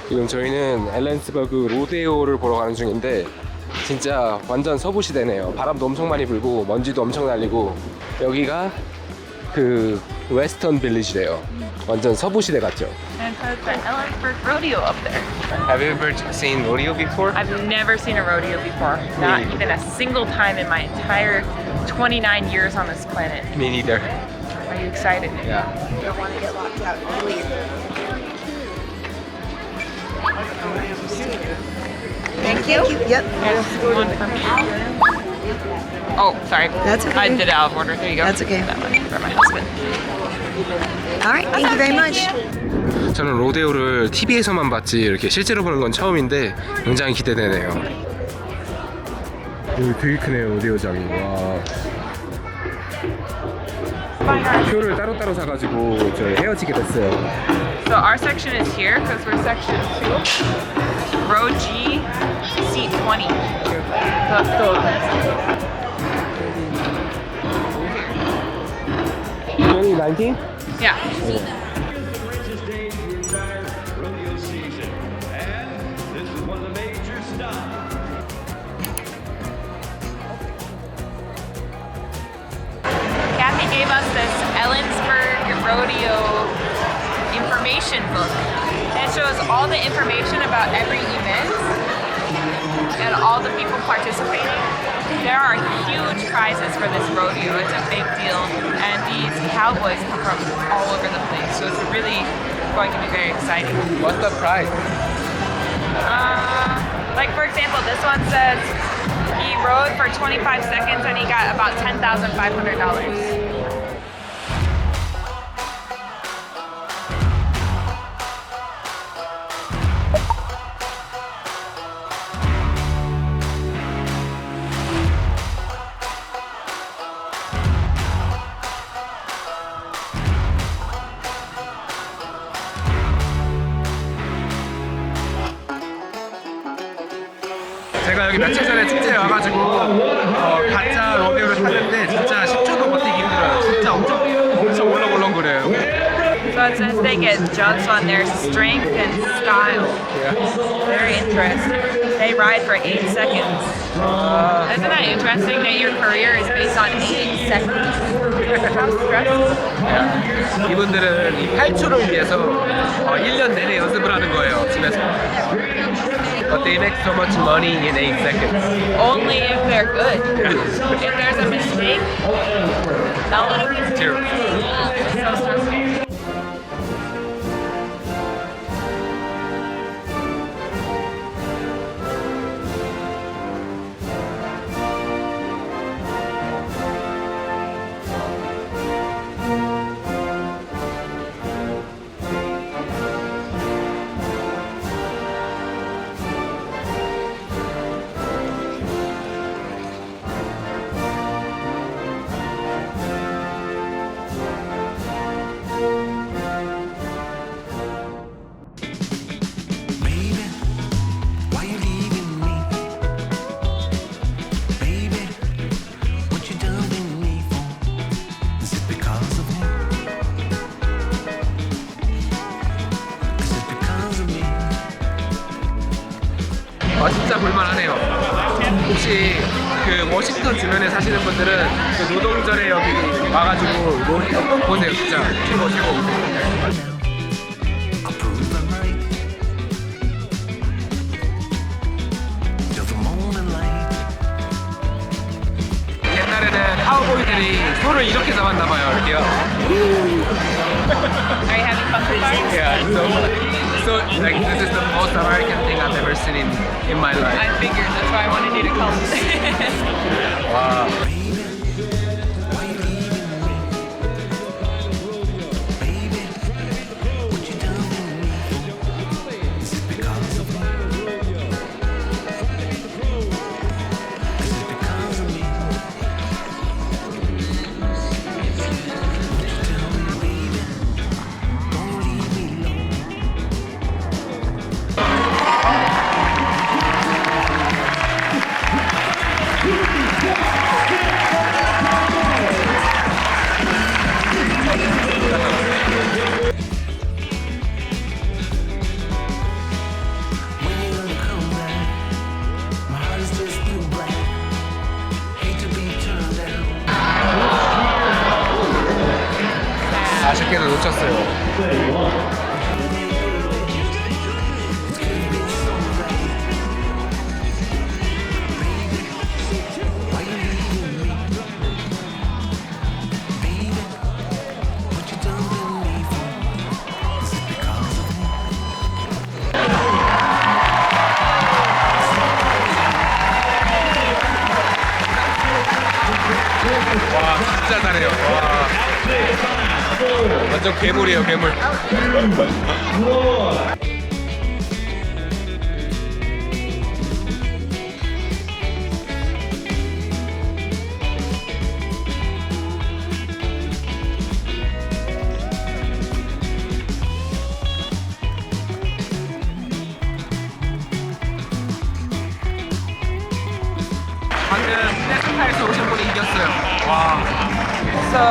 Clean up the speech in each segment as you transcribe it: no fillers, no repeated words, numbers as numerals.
지금 저희는 앨런스버그 로데오를 보러 가는 중인데 진짜 완전 서부시대네요. 바람도 엄청 많이 불고 먼지도 엄청 날리고 여기가 그 웨스턴 빌리지래요. 완전 서부시대 같죠? And so it's the Ellensburg rodeo up there. Have you ever seen rodeo before? I've never seen a rodeo before. Not Me. even a single time in my entire 29 years on this planet. Me neither. Are you excited? Yeah. You don't want to get locked out and leave. Thank you. Yep. Here's one for me. Oh, sorry. That's okay. I did it out of order. There you go. That's okay. That one for my husband. All right. Thank you very much. 저는 로데오를 TV에서만 봤지 이렇게 실제로 보는 건 처음인데 굉장히 기대되네요. 여기 되게 크네요, 로데오장이. 와. 표를 따로따로 사가지고 저 헤어지게 됐어요. So our section is here because we're section 2. Row G, seat 20. So it's still open. 2019? Yeah. Kathy gave us this Ellensburg Rodeo information book. And it shows all the information about every event and all the people participating. There are huge prizes for this rodeo. It's a big deal. And these cowboys come from all over the place. So it's really going to be very exciting. What's the price? Like for example, this one says he rode for 25 seconds and he got about $10,500. 제가 여기 며칠 전에 축제에 와가지고 가짜 로데오를 탔는데 진짜 10초도 버티기 힘들어요. 진짜 엄청 울렁울렁거려요. So it says they get judged on their strength and style. Very interesting. They ride for 8 seconds. Isn't that interesting that your career is based on 8 seconds? How stressful. 이분들은 이 8초를 위해서 1년 내내 연습을 하는 거예요, 집에서. But they make so much money in 8 seconds. Only if they're good. If there's a mistake, no. Zero. So stressful. 진짜 볼만하네요. 혹시 그 워싱턴 주변에 사시는 분들은 그 노동절에 여기 와가지고 로데오 보세요. 진짜 최고. 옛날에는 카우보이들이 소를 이렇게 잡았나봐요. 이렇게요. Are you having fun so far? Yeah, so like this is the most American thing I've ever seen in my life. I figured that's why I wanted you to come. Wow. 왔어요. 와, 진짜 잘해요. 와. 완전 괴물이에요, 괴물. 방금 테스타에서 오신 분이 이겼어요. 와. So,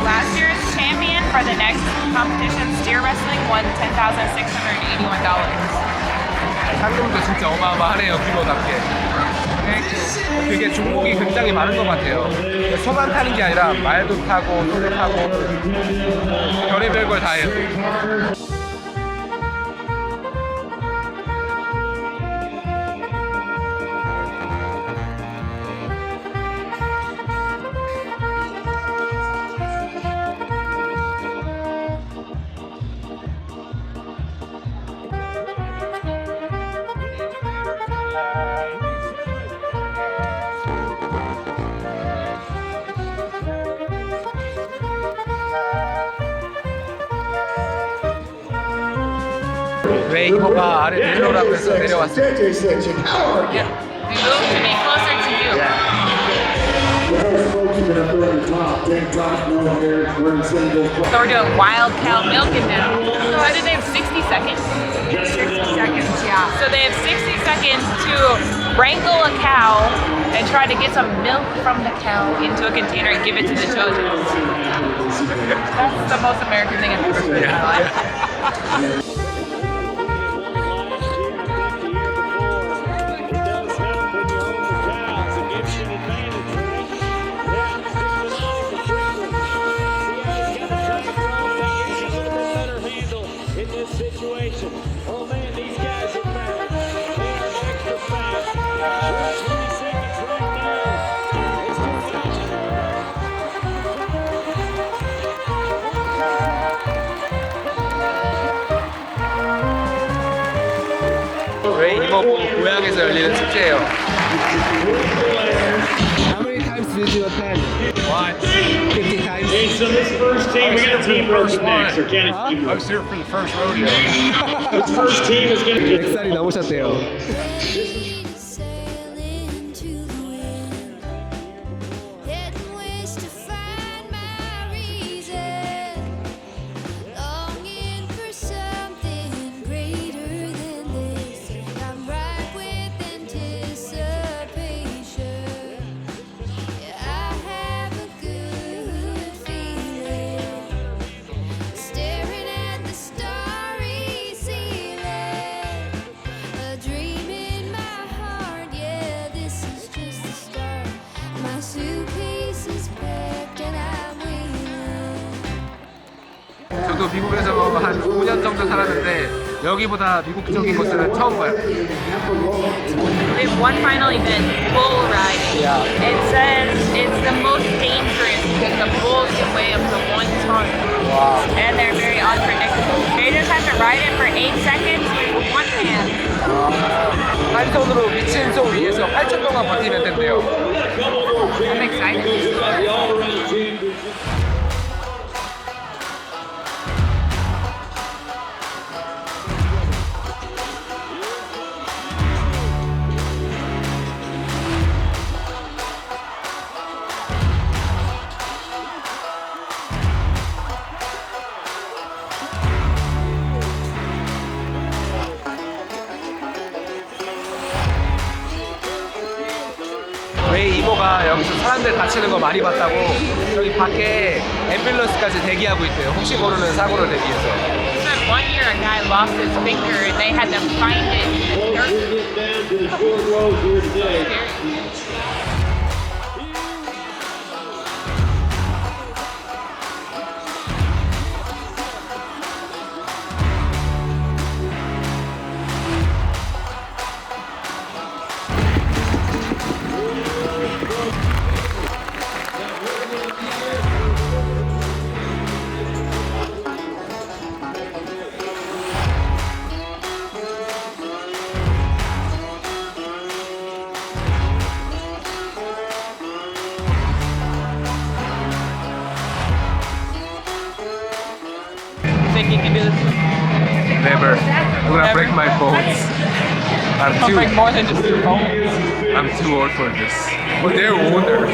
last year's champion for the next competition, steer wrestling, won $10,681. 상금도 진짜 어마어마하네요, 규모답게. 그게 종목이 굉장히 많은 것 같아요. 소만 타는 게 아니라 말도 타고, 소도 타고, 별의별 걸 다 해요. 레이 이모가 아래 내려오라고 해서 내려왔어요. Yeah, we moved to be closer to you. So we're doing wild cow milking now. So I did they have 60 seconds? 60 seconds, yeah. So they have 60 seconds to wrangle a cow and try to get some milk from the cow into a container and give it to the judges. That's the most American thing I've ever seen in my life. 레이 이모 고향에서 열리는 축제예요. How many times did you attend? Once. 50 times? Hey, so this first team, we got a team first next. Or can I was here for the first rodeo. This first team is going to get 100살이 넘으셨대요. Sailing to the wind, heading west to find my reason, longing for something greater than this. I'm ripe with anticipation. Yeah, I have a good feeling, staring at the starry ceiling. A dream in my heart, yeah, this is just the start. My suitcase is packed and I'm waiting. 저도 미국에서 한 5년 정도 살았는데 여기보다 미국적인 것을 처음 봐요. We have one final event, bull riding. Yeah. It says it's the most dangerous because the bulls can weigh up to 1 ton. 와. And they're very unpredictable. They just have to ride it for 8 seconds with one hand. 한 손으로 미친 소 위에서 8초 동안 버티면 된대요. I'm excited. 레이 이모가 여기서 사람들 다치는 거 많이 봤다고 여기 밖에 앰뷸런스까지 대기하고 있대요. 혹시 모르는 사고를 대비해서. Said 1 year a guy lost his finger and they had to find it. Never. I'm gonna break my bones. Don't break more than just your bones. I'm too old for this. But they're older.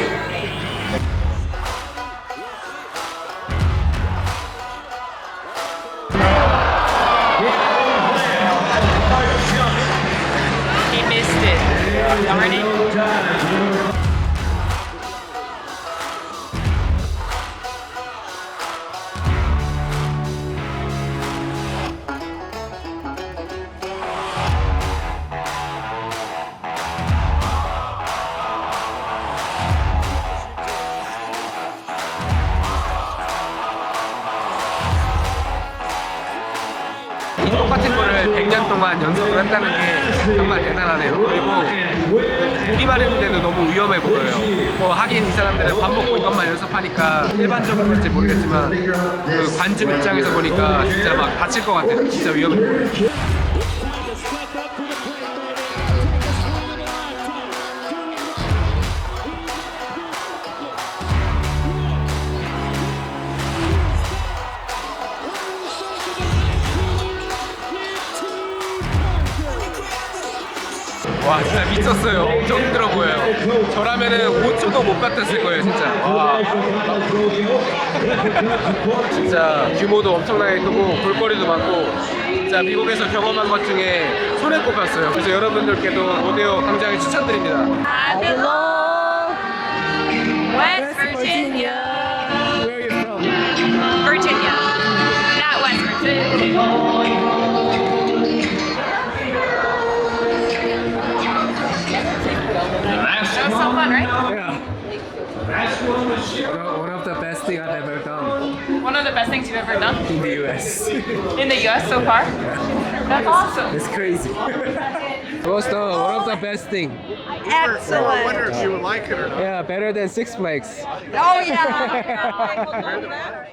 He missed it. Darn it. 이 똑같은 거를 100년 동안 연습을 한다는 게 정말 대단하네요. 그리고 보기만 했는데도 너무 위험해 보여요. 뭐 하긴 이 사람들은 밥 먹고 이것만 연습하니까 일반적으로 그런지 모르겠지만 그 관중 입장에서 보니까 진짜 막 다칠 것 같아요. 진짜 위험해 보여요. 와 진짜 미쳤어요. 엄청 힘들어 보여요. 저라면은 5초도 못 버텼을 거예요 진짜. 와. 진짜 규모도 엄청나게 크고 볼거리도 많고 진짜 미국에서 경험한 것 중에 손에 꼽혔어요. 그래서 여러분들께도 로데오 광장을 추천드립니다. Hello, West Virginia. Where are you from? Virginia, not West Virginia. That was so fun, right? Yeah. One of the best thing I've ever done One of the best things you've ever done in the US. in the US so far. That's awesome. It's crazy. It was one of the best thing. Excellent. If you would like it or not. Yeah, better than Six Flags. Oh, yeah.